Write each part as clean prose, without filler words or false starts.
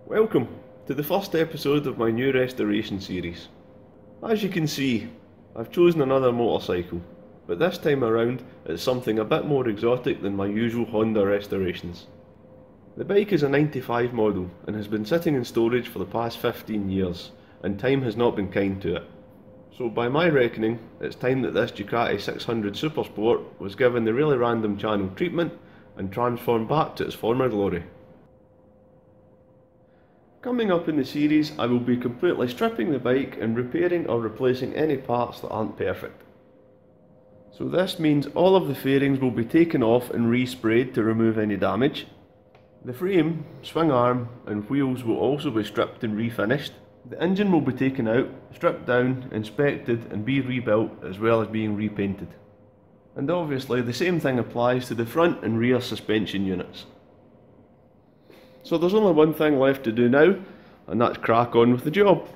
Welcome to the first episode of my new restoration series. As you can see, I've chosen another motorcycle, but this time around it's something a bit more exotic than my usual Honda restorations. The bike is a 95 model and has been sitting in storage for the past 15 years, and time has not been kind to it. So by my reckoning, it's time that this Ducati 600 Supersport was given the really random channel treatment and transformed back to its former glory. Coming up in the series, I will be completely stripping the bike and repairing or replacing any parts that aren't perfect. So this means all of the fairings will be taken off and resprayed to remove any damage. The frame, swing arm and wheels will also be stripped and refinished. The engine will be taken out, stripped down, inspected and be rebuilt, as well as being repainted. And obviously the same thing applies to the front and rear suspension units. So there's only one thing left to do now, and that's crack on with the job.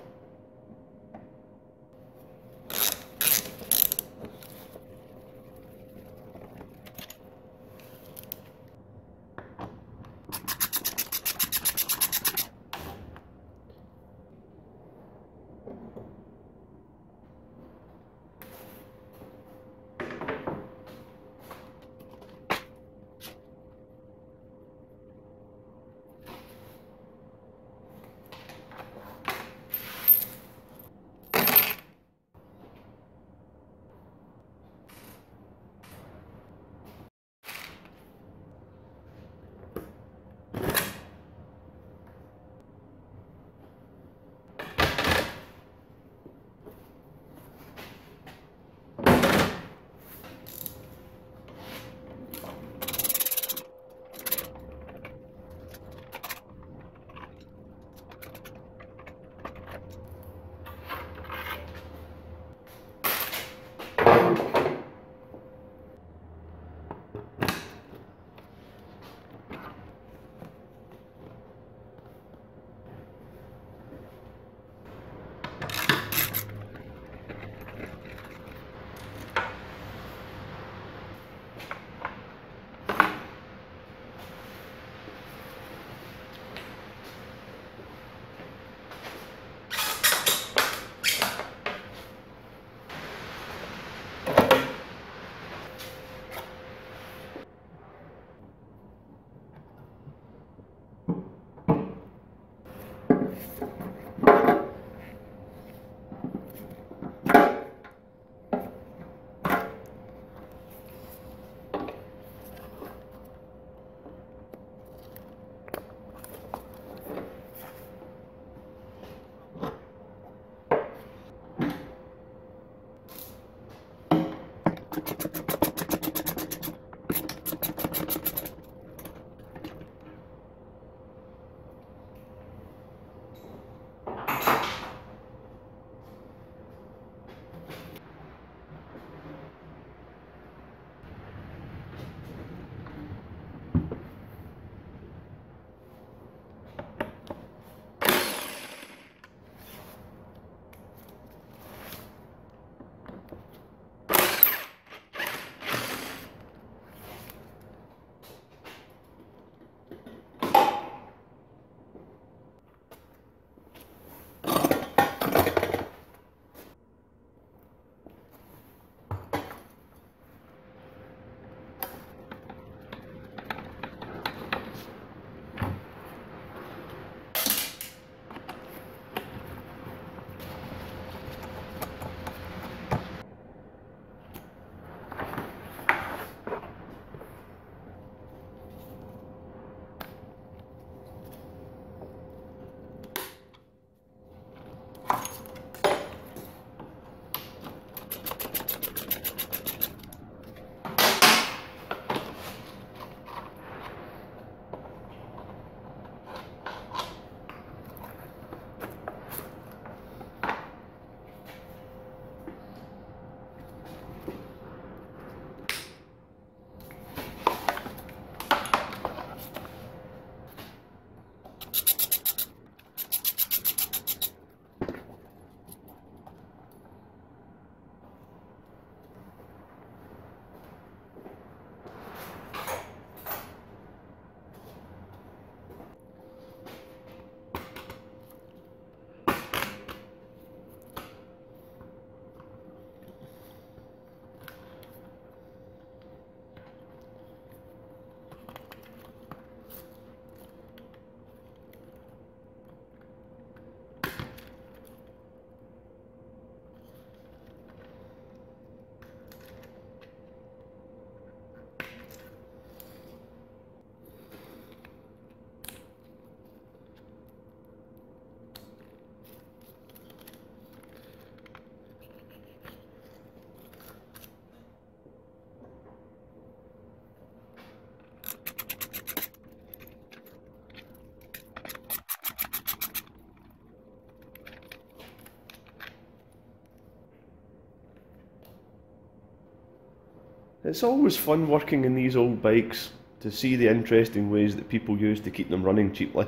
It's always fun working in these old bikes to see the interesting ways that people use to keep them running cheaply.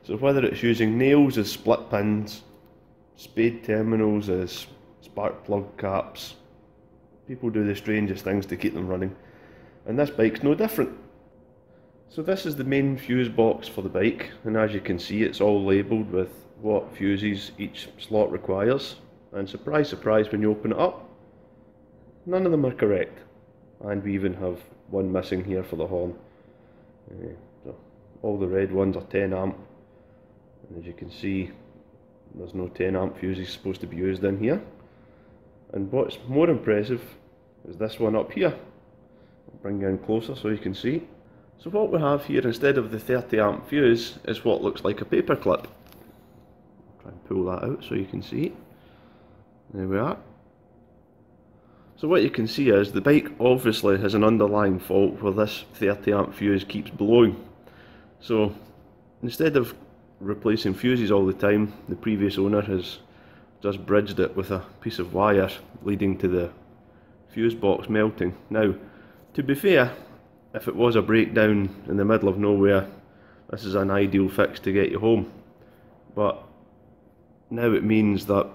So whether it's using nails as split pins, spade terminals as spark plug caps, people do the strangest things to keep them running. And this bike's no different. So this is the main fuse box for the bike, and as you can see it's all labelled with what fuses each slot requires. And surprise surprise, when you open it up, none of them are correct. And we even have one missing here for the horn. So all the red ones are 10 amp, and as you can see there's no 10 amp fuses supposed to be used in here. And what's more impressive is this one up here. I'll bring you in closer so you can see. So what we have here, instead of the 30 amp fuse, is what looks like a paper clip. Try and pull that out so you can see. There we are. So what you can see is the bike obviously has an underlying fault where this 30 amp fuse keeps blowing. So instead of replacing fuses all the time, the previous owner has just bridged it with a piece of wire leading to the fuse box melting. Now, to be fair, if it was a breakdown in the middle of nowhere, this is an ideal fix to get you home. But now it means that,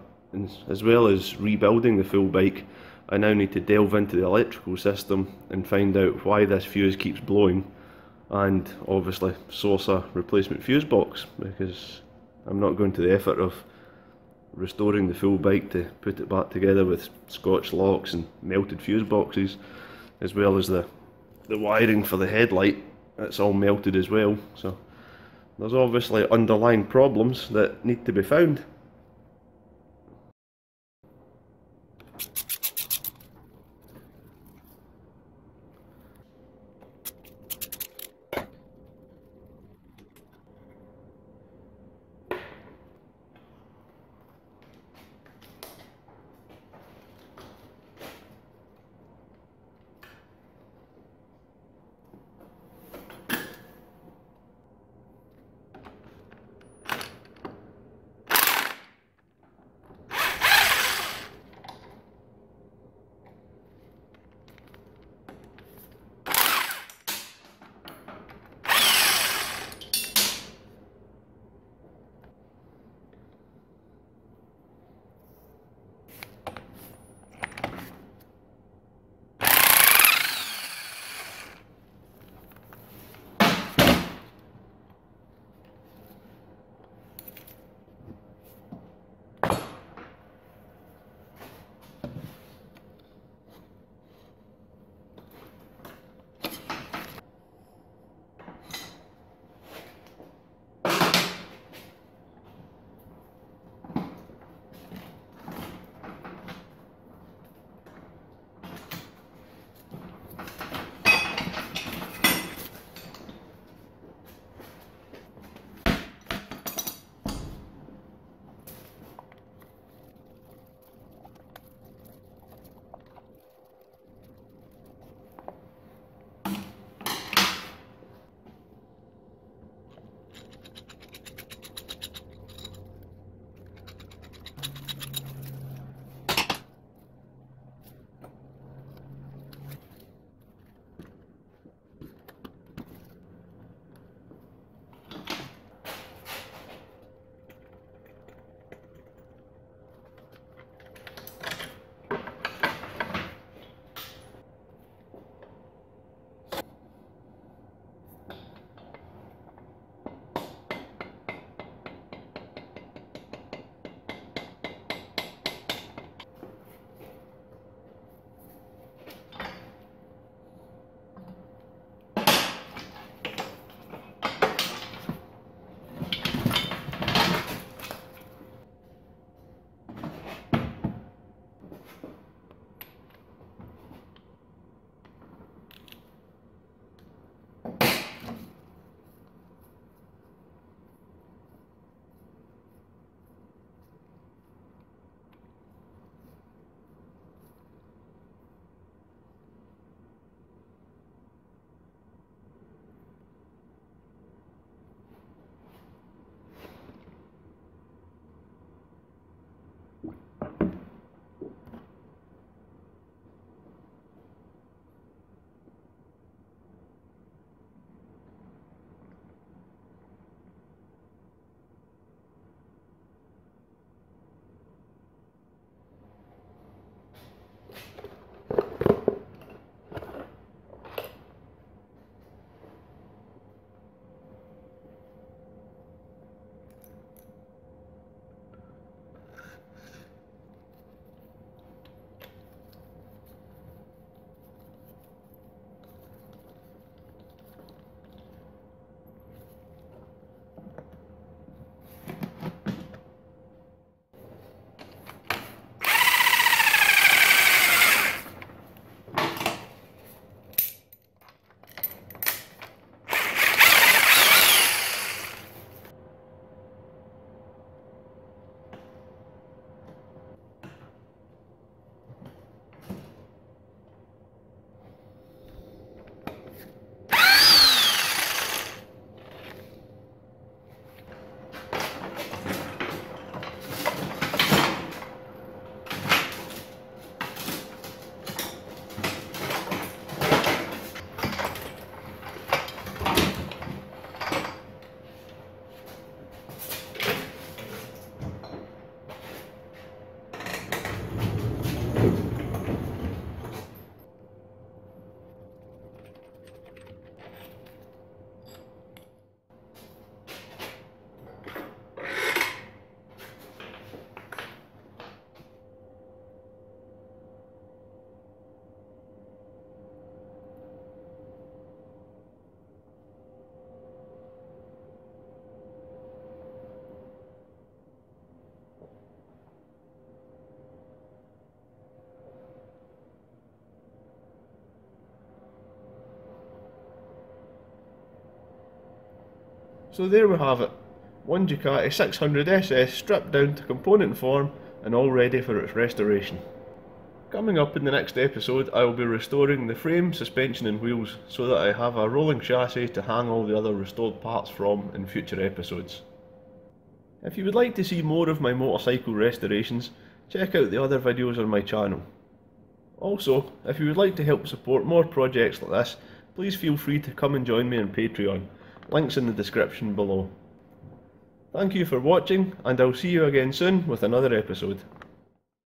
as well as rebuilding the full bike, I now need to delve into the electrical system and find out why this fuse keeps blowing, and obviously source a replacement fuse box, because I'm not going to the effort of restoring the full bike to put it back together with Scotch locks and melted fuse boxes, as well as the wiring for the headlight. It's all melted as well. So there's obviously underlying problems that need to be found. So there we have it, one Ducati 600 SS stripped down to component form and all ready for its restoration. Coming up in the next episode, I will be restoring the frame, suspension and wheels so that I have a rolling chassis to hang all the other restored parts from in future episodes. If you would like to see more of my motorcycle restorations, check out the other videos on my channel. Also, if you would like to help support more projects like this, please feel free to come and join me on Patreon, links in the description below. Thank you for watching, and I'll see you again soon with another episode.